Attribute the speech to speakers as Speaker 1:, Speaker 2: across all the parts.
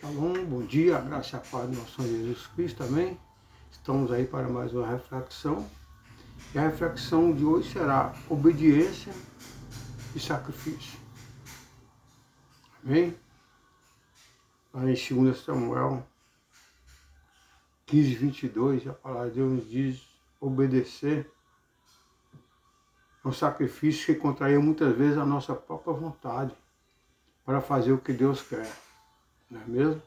Speaker 1: Shalom, bom dia, a graça e a paz do nosso Senhor Jesus Cristo, amém? Estamos aí para mais uma reflexão. E a reflexão de hoje será obediência e sacrifício. Amém? Lá em 2 Samuel 15, 22, a palavra de Deus nos diz: obedecer é um sacrifício que contraria muitas vezes a nossa própria vontade para fazer o que Deus quer, não é mesmo?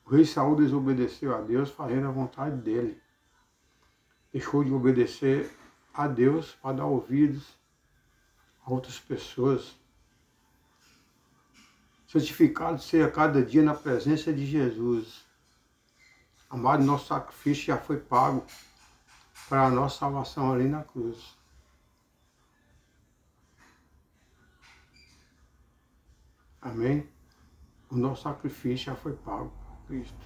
Speaker 1: O rei Saul desobedeceu a Deus fazendo a vontade dele. Deixou de obedecer a Deus para dar ouvidos a outras pessoas. Santificado seja cada dia na presença de Jesus. Amado, nosso sacrifício já foi pago para a nossa salvação ali na cruz. Amém? O nosso sacrifício já foi pago por Cristo.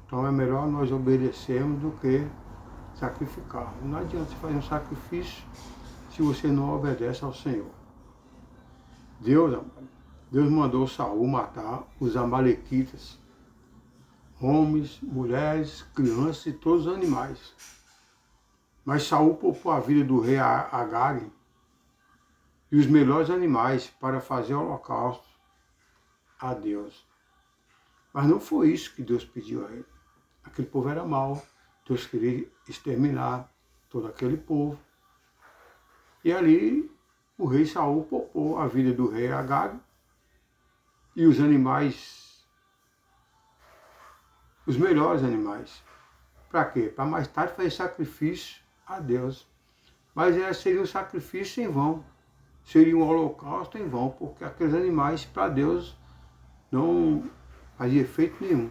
Speaker 1: Então é melhor nós obedecermos do que sacrificar. Não adianta você fazer um sacrifício se você não obedece ao Senhor. Deus mandou Saul matar os amalequitas, homens, mulheres, crianças e todos os animais. Mas Saul poupou a vida do rei Agag e os melhores animais para fazer o holocausto a Deus. Mas não foi isso que Deus pediu a ele. Aquele povo era mau. Deus queria exterminar todo aquele povo. E ali o rei Saul poupou a vida do rei Agag e os animais, os melhores animais. Para quê? Para mais tarde fazer sacrifício a Deus. Mas seria um sacrifício em vão. Seria um holocausto em vão, porque aqueles animais para Deus não fazia efeito nenhum.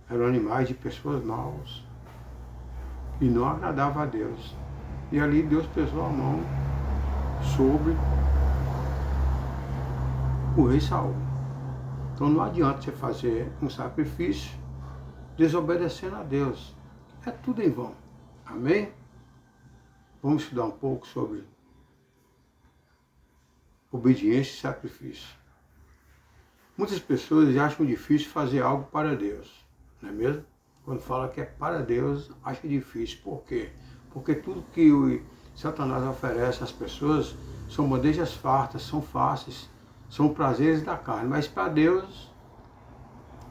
Speaker 1: Eram animais de pessoas maus e não agradavam a Deus. E ali Deus pesou a mão sobre o rei Saul. Então não adianta você fazer um sacrifício desobedecendo a Deus. É tudo em vão. Amém? Vamos estudar um pouco sobre obediência e sacrifício. Muitas pessoas acham difícil fazer algo para Deus, não é mesmo? Quando fala que é para Deus, acha difícil. Por quê? Porque tudo que o Satanás oferece às pessoas são bandejas fartas, são fáceis, são prazeres da carne. Mas para Deus,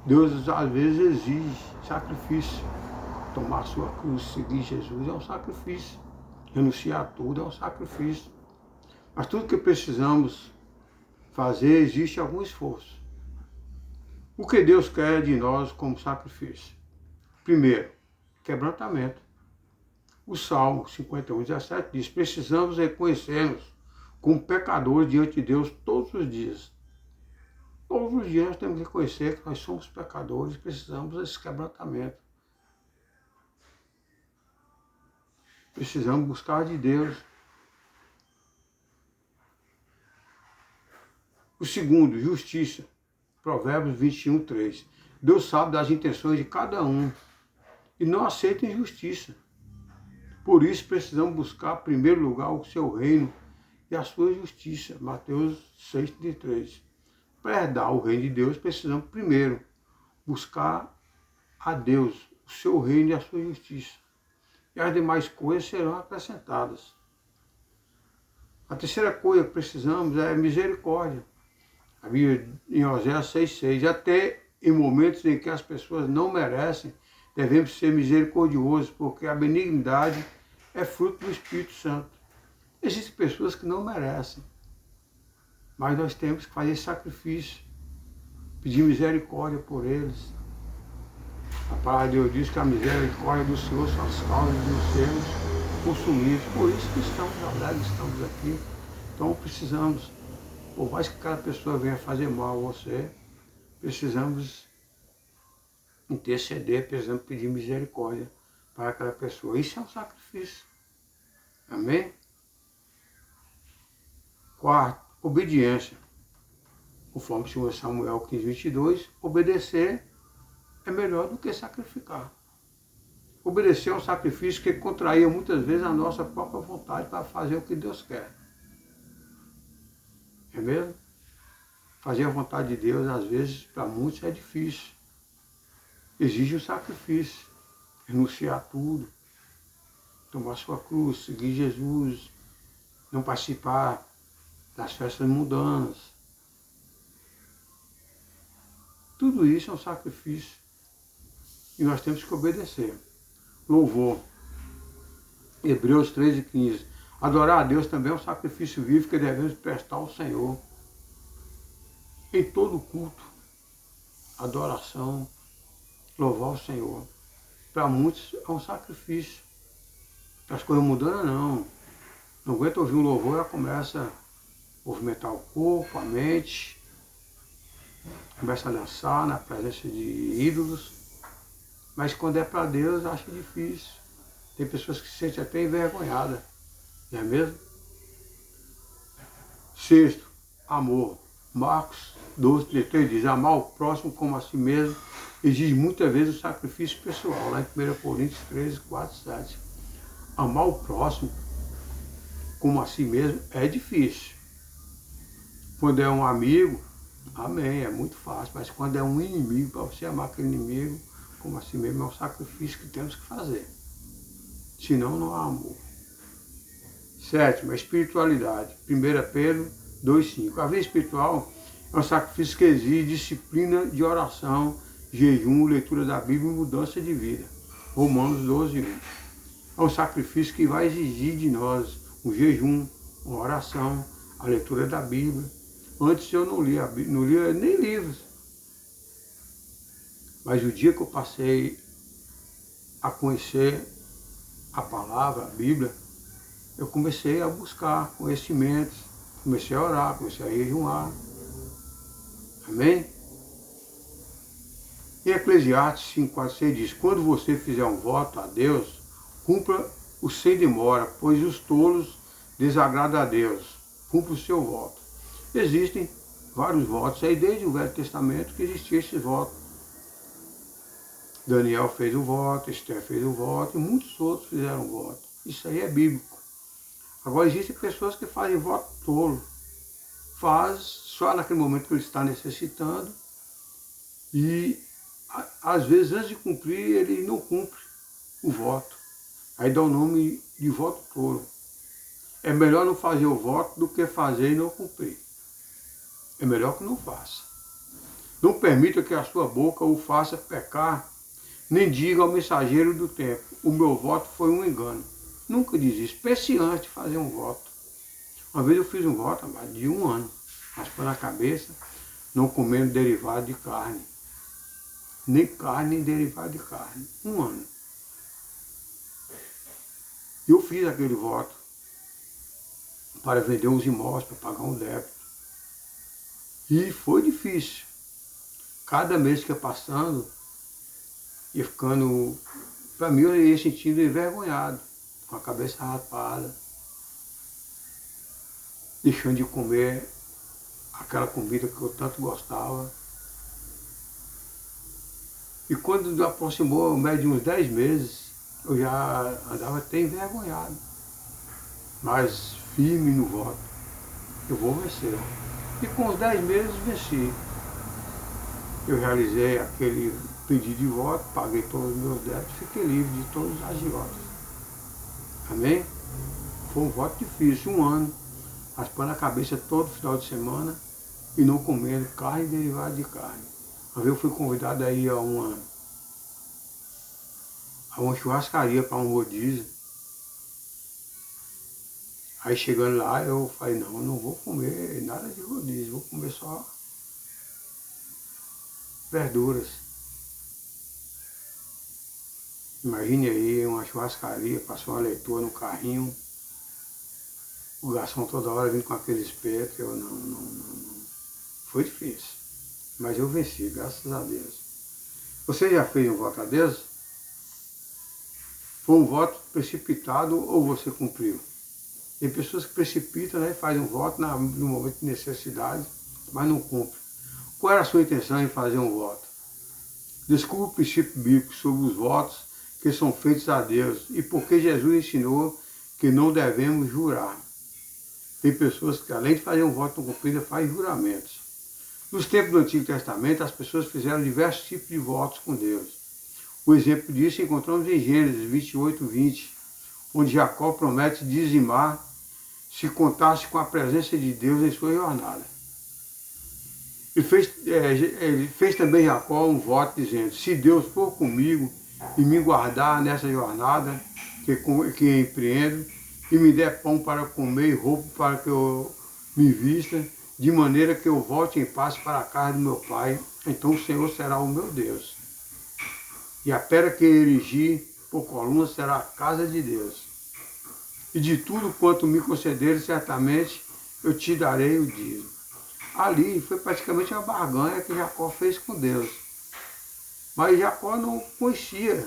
Speaker 1: Deus às vezes exige sacrifício. Tomar a sua cruz, seguir Jesus é um sacrifício. Renunciar a tudo é um sacrifício. Mas tudo que precisamos fazer existe algum esforço. O que Deus quer de nós como sacrifício? Primeiro, quebrantamento. O Salmo 51:17 diz: precisamos reconhecer-nos como pecadores diante de Deus todos os dias. Todos os dias nós temos que reconhecer que nós somos pecadores e precisamos desse quebrantamento. Precisamos buscar de Deus. O segundo, justiça. Provérbios 21:3. Deus sabe das intenções de cada um e não aceita injustiça. Por isso precisamos buscar em primeiro lugar o seu reino e a sua justiça. Mateus 6:33. Para herdar o reino de Deus, precisamos primeiro buscar a Deus, o seu reino e a sua justiça. E as demais coisas serão acrescentadas. A terceira coisa que precisamos é misericórdia. A Bíblia em Oséias 6:6. Até em momentos em que as pessoas não merecem, devemos ser misericordiosos, porque a benignidade é fruto do Espírito Santo. Existem pessoas que não merecem, mas nós temos que fazer sacrifício, pedir misericórdia por eles. A palavra de Deus diz que a misericórdia do Senhor são as causas de sermos consumidos. Por isso que estamos alegres, estamos aqui. Então precisamos, por mais que cada pessoa venha fazer mal a você, precisamos interceder, precisamos pedir misericórdia para aquela pessoa. Isso é um sacrifício. Amém? Quarto, obediência. Conforme 2 Samuel 15:22, obedecer é melhor do que sacrificar. Obedecer é um sacrifício que contraía muitas vezes a nossa própria vontade para fazer o que Deus quer. É mesmo? Fazer a vontade de Deus, às vezes, para muitos é difícil. Exige um sacrifício. Renunciar a tudo. Tomar sua cruz, seguir Jesus. Não participar das festas mundanas. Tudo isso é um sacrifício. E nós temos que obedecer. Louvor. Hebreus 13:15. Adorar a Deus também é um sacrifício vivo que devemos prestar ao Senhor. Em todo culto, adoração, louvar o Senhor. Para muitos é um sacrifício. As coisas mudando, não. Não aguenta ouvir um louvor, ela começa a movimentar o corpo, a mente, começa a dançar na presença de ídolos. Mas quando é para Deus, acha difícil. Tem pessoas que se sentem até envergonhadas. Não é mesmo? Sexto, amor. Marcos 12:3 diz, amar o próximo como a si mesmo exige muitas vezes o sacrifício pessoal, lá em 1 Coríntios 13:4-7. Amar o próximo como a si mesmo é difícil. Quando é um amigo, amém, é muito fácil, mas quando é um inimigo, para você amar aquele inimigo como a si mesmo, é um sacrifício que temos que fazer. Senão não há amor. Sétimo, a espiritualidade. 1 Pedro 2:5. A vida espiritual é um sacrifício que exige disciplina de oração, jejum, leitura da Bíblia e mudança de vida. Romanos 12:1. É um sacrifício que vai exigir de nós um jejum, uma oração, a leitura da Bíblia. Antes eu não lia nem livros. Mas o dia que eu passei a conhecer a palavra, a Bíblia, eu comecei a buscar conhecimentos, comecei a orar, comecei a jejuar. Amém? Em Eclesiastes 5:4-6 diz, quando você fizer um voto a Deus, cumpra-o sem demora, pois os tolos desagradam a Deus. Cumpra o seu voto. Existem vários votos aí, desde o Velho Testamento que existia esse voto. Daniel fez o voto, Esther fez o voto, e muitos outros fizeram voto. Isso aí é bíblico. Agora existem pessoas que fazem voto tolo. Faz só naquele momento que ele está necessitando e às vezes antes de cumprir ele não cumpre o voto. Aí dá o nome de voto tolo. É melhor não fazer o voto do que fazer e não cumprir. É melhor que não faça. Não permita que a sua boca o faça pecar, nem diga ao mensageiro do tempo, o meu voto foi um engano. Nunca diz isso, pense antes de fazer um voto. Uma vez eu fiz um voto de 1 ano, raspando a cabeça, não comendo derivado de carne. Nem carne, nem derivado de carne. 1 ano. Eu fiz aquele voto para vender uns imóveis, para pagar um débito. E foi difícil. Cada mês que ia passando, ia ficando, para mim eu ia sentindo envergonhado, com a cabeça raspada, deixando de comer aquela comida que eu tanto gostava. E quando aproximou o médio de uns 10 meses, eu já andava até envergonhado, mas firme no voto. Eu vou vencer. E com os 10 meses venci. Eu realizei aquele pedido de voto, paguei todos os meus débitos, fiquei livre de todos os agiotas. Amém? Foi um voto difícil, 1 ano, raspando a cabeça todo final de semana e não comendo carne e derivado de carne. Uma vez eu fui convidado aí a uma churrascaria para um rodízio. Aí chegando lá eu falei, não, eu não vou comer nada de rodízio, vou comer só verduras. Imagine aí uma churrascaria, passou uma leitura no carrinho, o garçom toda hora vindo com aquele espeto, eu não. Foi difícil, mas eu venci, graças a Deus. Você já fez um voto a Deus? Foi um voto precipitado ou você cumpriu? Tem pessoas que precipitam, né, fazem um voto no momento de necessidade, mas não cumpre. Qual era a sua intenção em fazer um voto? Descubra o princípio bíblico sobre os votos que são feitos a Deus e porque Jesus ensinou que não devemos jurar. Tem pessoas que além de fazer um voto não cumprido, fazem juramentos. Nos tempos do Antigo Testamento, as pessoas fizeram diversos tipos de votos com Deus. O exemplo disso encontramos em Gênesis 28, 20, onde Jacó promete dizimar se contasse com a presença de Deus em sua jornada. Ele fez também Jacó um voto dizendo: se Deus for comigo e me guardar nessa jornada que empreendo, e me der pão para comer e roupa para que eu me vista, de maneira que eu volte em paz para a casa do meu pai, então o Senhor será o meu Deus. E a pedra que erigi por coluna será a casa de Deus. E de tudo quanto me concederes, certamente eu te darei o dízimo. Ali foi praticamente uma barganha que Jacó fez com Deus. Mas Jacó não conhecia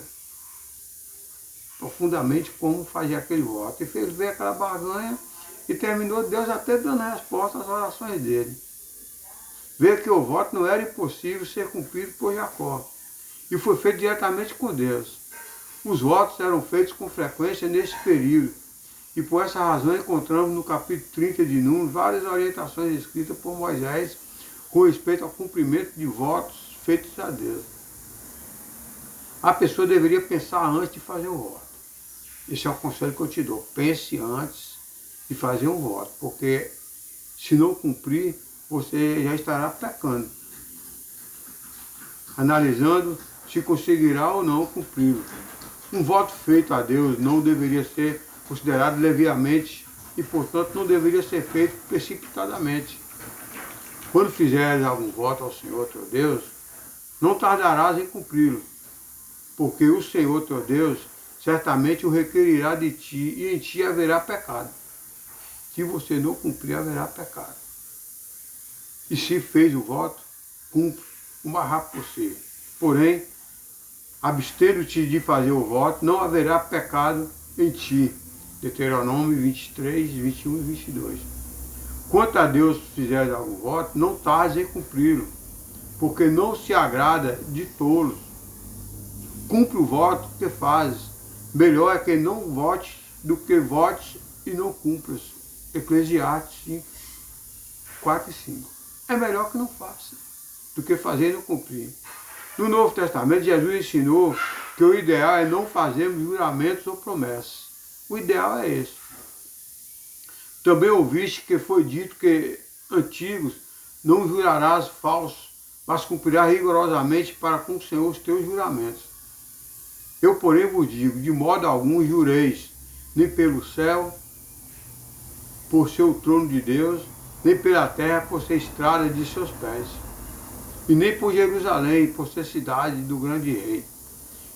Speaker 1: profundamente como fazer aquele voto. E fez ver aquela barganha e terminou Deus até dando resposta às orações dele. Vê que o voto não era impossível ser cumprido por Jacó. E foi feito diretamente com Deus. Os votos eram feitos com frequência nesse período. E por essa razão encontramos no capítulo 30 de Números várias orientações escritas por Moisés com respeito ao cumprimento de votos feitos a Deus. A pessoa deveria pensar antes de fazer um voto. Esse é o conselho que eu te dou. Pense antes de fazer um voto, porque se não cumprir, você já estará pecando. Analisando se conseguirá ou não cumpri-lo. Um voto feito a Deus não deveria ser considerado leviamente e, portanto, não deveria ser feito precipitadamente. Quando fizeres algum voto ao Senhor teu Deus, não tardarás em cumpri-lo, porque o Senhor teu Deus certamente o requerirá de ti e em ti haverá pecado. Se você não cumprir, haverá pecado. E se fez o voto, cumpre o mais rápido possível. Porém, abstendo-te de fazer o voto, não haverá pecado em ti. Deuteronômio 23, 21 e 22. Quanto a Deus fizeres algum voto, não tardes em cumpri-lo, porque não se agrada de tolos. Cumpre o voto que fazes. Melhor é que não votes do que votes e não cumpras. Eclesiastes 5, 4 e 5. É melhor que não faça do que fazer e não cumprir. No Novo Testamento, Jesus ensinou que o ideal é não fazermos juramentos ou promessas. O ideal é esse. Também ouviste que foi dito que antigos não jurarás falso, mas cumprirás rigorosamente para com o Senhor os teus juramentos. Eu, porém, vos digo, de modo algum jureis, nem pelo céu, por ser o trono de Deus, nem pela terra, por ser estrada de seus pés, e nem por Jerusalém, por ser cidade do grande rei.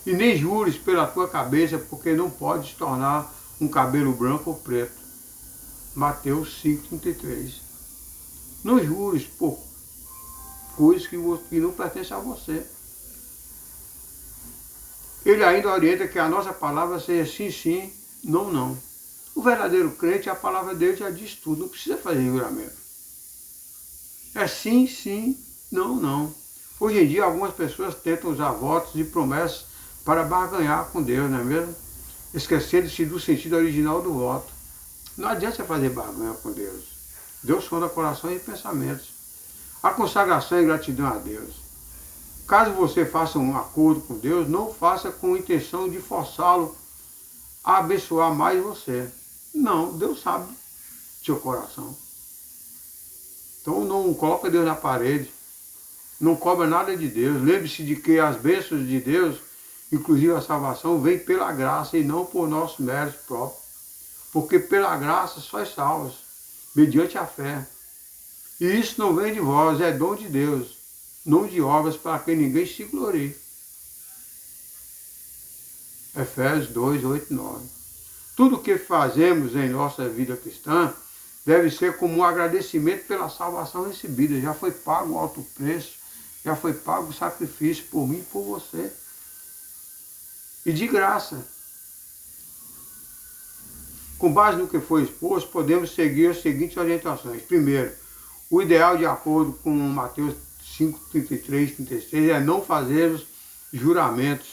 Speaker 1: E nem jures pela tua cabeça, porque não podes tornar um cabelo branco ou preto. Mateus 5,33. Não jures por coisas que não pertencem a você. Ele ainda orienta que a nossa palavra seja sim, sim, não, não. O verdadeiro crente, a palavra dele já diz tudo, não precisa fazer juramento. É sim, sim, não, não. Hoje em dia, algumas pessoas tentam usar votos e promessas para barganhar com Deus, não é mesmo? Esquecendo-se do sentido original do voto. Não adianta você fazer barganha com Deus. Deus sonda corações e pensamentos. A consagração é gratidão a Deus. Caso você faça um acordo com Deus, não faça com a intenção de forçá-lo a abençoar mais você. Não, Deus sabe do seu coração. Então não coloca Deus na parede. Não cobra nada de Deus. Lembre-se de que as bênçãos de Deus, inclusive a salvação, vem pela graça e não por nosso mérito próprio. Porque pela graça sois salvos, mediante a fé. E isso não vem de vós, é dom de Deus, não de obras para que ninguém se glorie. Efésios 2, 8 e 9. Tudo o que fazemos em nossa vida cristã deve ser como um agradecimento pela salvação recebida. Já foi pago o alto preço, já foi pago o sacrifício por mim e por você. E de graça. Com base no que foi exposto, podemos seguir as seguintes orientações. Primeiro, o ideal de acordo com Mateus 5, 33, 36 é não fazermos juramentos,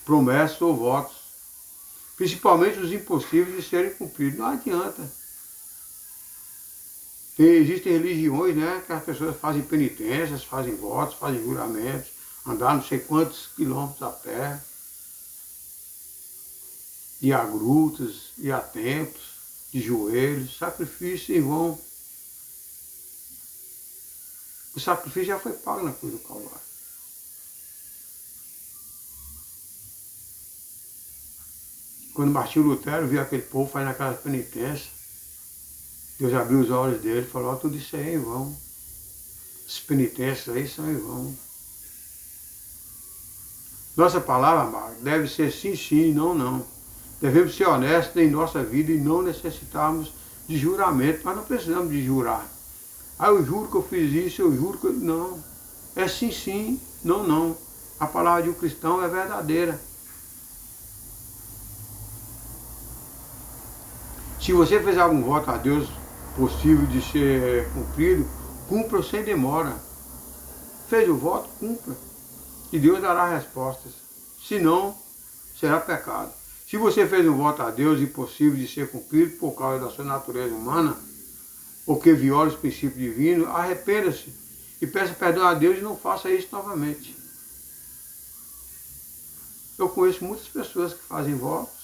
Speaker 1: promessas ou votos, principalmente os impossíveis de serem cumpridos. Não adianta. Existem religiões, né, que as pessoas fazem penitências, fazem votos, fazem juramentos, andar não sei quantos quilômetros a pé, ir a grutas, ir a templos, de joelhos, sacrifício em vão. O sacrifício já foi pago na cruz do Calvário. Quando Martinho Lutero viu aquele povo fazendo aquela penitência, Deus abriu os olhos dele e falou, tudo isso aí é em vão. As penitências aí são em vão. Nossa palavra, amado, deve ser sim, sim, não, não. Devemos ser honestos em nossa vida e não necessitarmos de juramento. Nós não precisamos de jurar. Ah, eu juro que eu fiz isso, eu juro que... Não. É sim, sim, não, não. A palavra de um cristão é verdadeira. Se você fez algum voto a Deus possível de ser cumprido, cumpra sem demora. Fez o voto, cumpra. E Deus dará respostas. Se não, será pecado. Se você fez um voto a Deus impossível de ser cumprido por causa da sua natureza humana, ou que viola os princípios divinos, arrependa-se e peça perdão a Deus e não faça isso novamente. Eu conheço muitas pessoas que fazem votos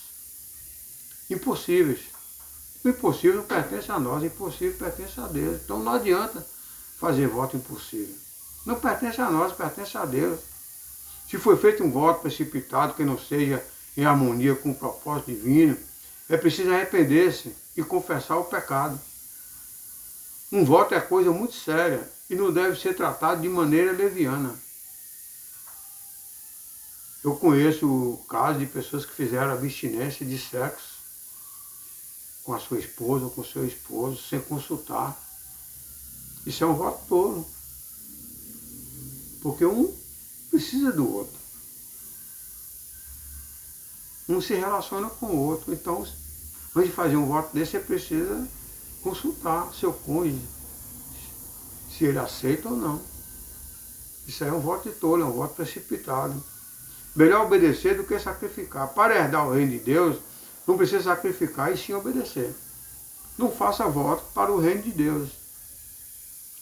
Speaker 1: impossíveis. O impossível não pertence a nós, o impossível pertence a Deus. Então não adianta fazer voto impossível. Não pertence a nós, pertence a Deus. Se foi feito um voto precipitado que não seja em harmonia com o propósito divino, é preciso arrepender-se e confessar o pecado. Um voto é coisa muito séria e não deve ser tratado de maneira leviana. Eu conheço casos de pessoas que fizeram abstinência de sexo com a sua esposa ou com o seu esposo, sem consultar. Isso é um voto tolo. Porque um precisa do outro. Um se relaciona com o outro. Então, antes de fazer um voto desse, você precisa consultar seu cônjuge, se ele aceita ou não. Isso aí é um voto de tolo, é um voto precipitado. Melhor obedecer do que sacrificar. Para herdar o reino de Deus, não precisa sacrificar e sim obedecer. Não faça voto para o reino de Deus,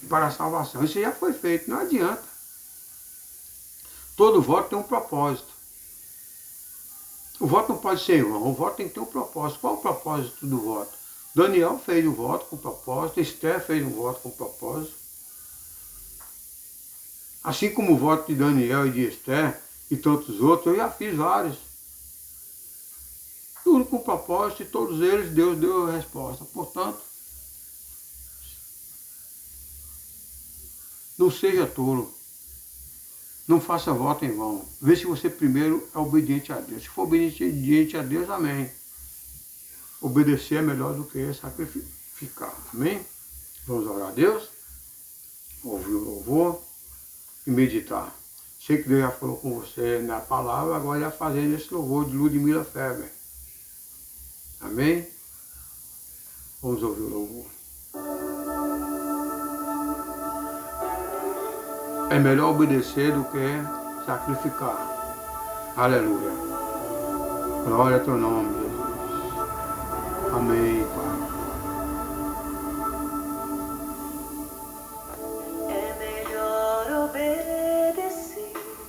Speaker 1: para a salvação. Isso já foi feito, não adianta. Todo voto tem um propósito. O voto não pode ser em vão, o voto tem que ter um propósito. Qual o propósito do voto? Daniel fez um voto com propósito, Esther fez um voto com propósito. Assim como o voto de Daniel e de Esther e tantos outros, eu já fiz vários. Tudo com propósito e todos eles Deus deu a resposta. Portanto, não seja tolo. Não faça voto em vão. Vê se você primeiro é obediente a Deus. Se for obediente a Deus, amém. Obedecer é melhor do que sacrificar. Amém? Vamos orar a Deus, ouvir o louvor e meditar. Sei que Deus já falou com você na palavra, agora já fazendo esse louvor de Ludmila Feber. Amém? Vamos ouvir o louvor. É melhor obedecer do que sacrificar. Aleluia. Glória a teu nome, Jesus. Amém, Pai.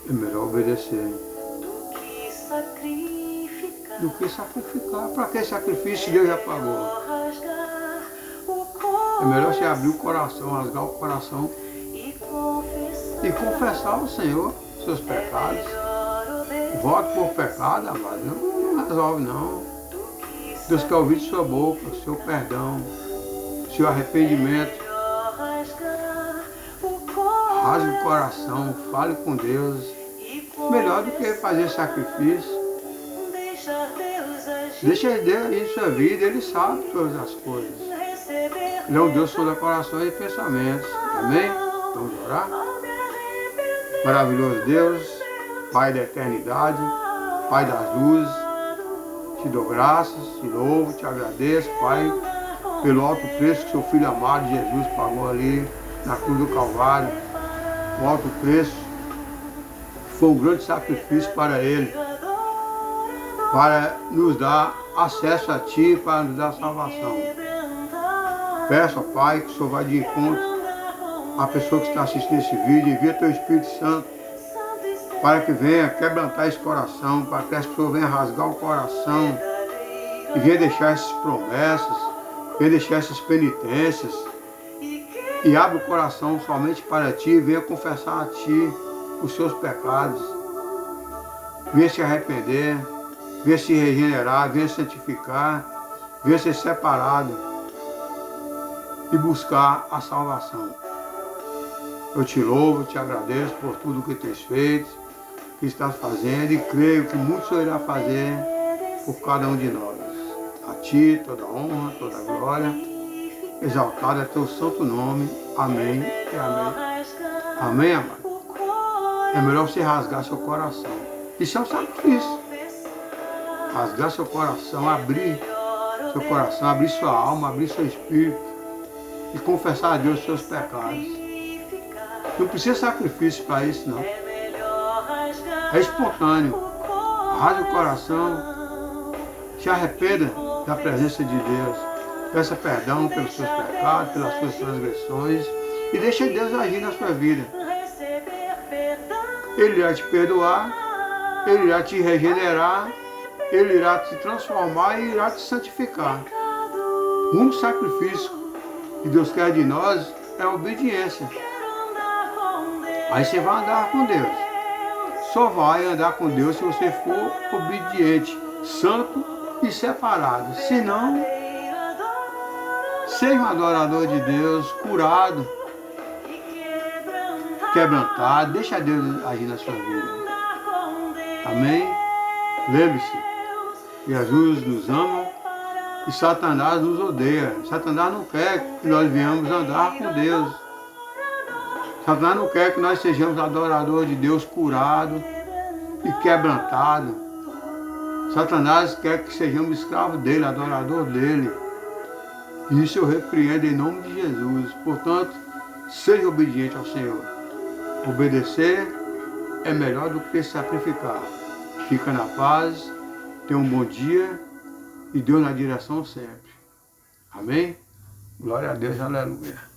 Speaker 1: É melhor obedecer do que sacrificar. Para que sacrifício Deus já pagou? É melhor você abrir o coração, rasgar o coração e confessar ao Senhor seus pecados. Voto por pecado, amado, não resolve não. Deus quer ouvir de sua boca o seu perdão, o seu arrependimento. Rasgue o coração, fale com Deus. Melhor do que fazer sacrifício. Deixa Deus agir em sua vida, Ele sabe todas as coisas. Ele é um Deus sobre corações e pensamentos. Amém? Vamos orar? Maravilhoso Deus, Pai da eternidade, Pai das luzes, te dou graças, te louvo, te agradeço, Pai, pelo alto preço que seu Filho amado Jesus pagou ali na cruz do Calvário. O alto preço foi um grande sacrifício para Ele, para nos dar acesso a Ti, para nos dar salvação. Peço, ó Pai, que o Senhor vai de encontro à pessoa que está assistindo esse vídeo, envia teu Espírito Santo para que venha quebrantar esse coração, para que as pessoas venham rasgar o coração e venha deixar essas promessas, venha deixar essas penitências e abra o coração somente para Ti e venha confessar a Ti os seus pecados. Venha se arrepender, venha se regenerar, venha santificar, venha ser separado e buscar a salvação. Eu te louvo, te agradeço por tudo que tens feito, que estás fazendo, e creio que muito o Senhor irá fazer por cada um de nós. A Ti toda honra, toda glória, exaltado é teu santo nome. Amém e amém. Amém, amado? É melhor você rasgar seu coração. Isso é um sacrifício. Rasgar seu coração, abrir seu coração, abrir sua alma, abrir seu espírito e confessar a Deus os seus pecados. Não precisa de sacrifício para isso, não. É espontâneo. Rasgue o coração, se arrependa da presença de Deus. Peça perdão pelos seus pecados, pelas suas transgressões e deixe Deus agir na sua vida. Ele irá te perdoar, Ele irá te regenerar, Ele irá te transformar e irá te santificar. O único sacrifício que Deus quer de nós é a obediência. Aí você vai andar com Deus. Só vai andar com Deus se você for obediente, santo e separado. Senão, seja um adorador de Deus, curado, quebrantado, deixa Deus agir na sua vida. Amém? Lembre-se, Jesus nos ama e Satanás nos odeia. Satanás não quer que nós venhamos andar com Deus. Satanás não quer que nós sejamos adoradores de Deus curado e quebrantado. Satanás quer que sejamos escravos dele, adorador dele. Isso eu repreendo em nome de Jesus. Portanto, seja obediente ao Senhor. Obedecer é melhor do que sacrificar. Fica na paz, tenha um bom dia e Deus na direção sempre. Amém? Glória a Deus, aleluia.